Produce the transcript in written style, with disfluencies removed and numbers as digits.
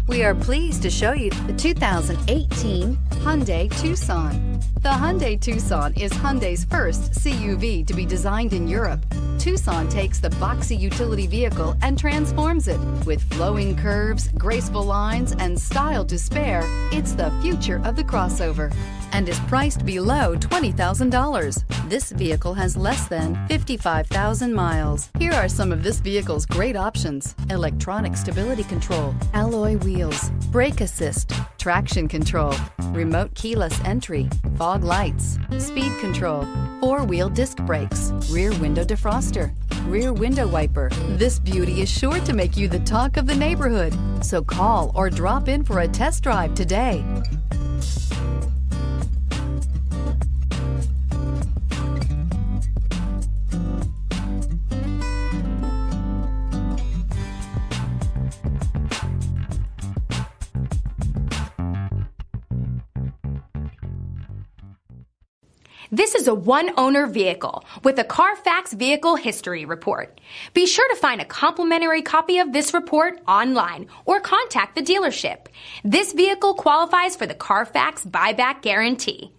We are pleased to show you the 2018 Hyundai Tucson. The Hyundai Tucson is Hyundai's first CUV to be designed in Europe. Tucson takes the boxy utility vehicle and transforms it. With flowing curves, graceful lines, and style to spare, it's the future of the crossover and is priced below $20,000. This vehicle has less than 55,000 miles. Here are some of this vehicle's great options: electronic stability control, alloy wheels, brake assist, traction control, remote keyless entry, fog lights, speed control, four-wheel disc brakes, rear window defroster, rear window wiper. This beauty is sure to make you the talk of the neighborhood. So call or drop in for a test drive today. This is a one-owner vehicle with a Carfax Vehicle History Report. Be sure to find a complimentary copy of this report online or contact the dealership. This vehicle qualifies for the Carfax Buyback Guarantee.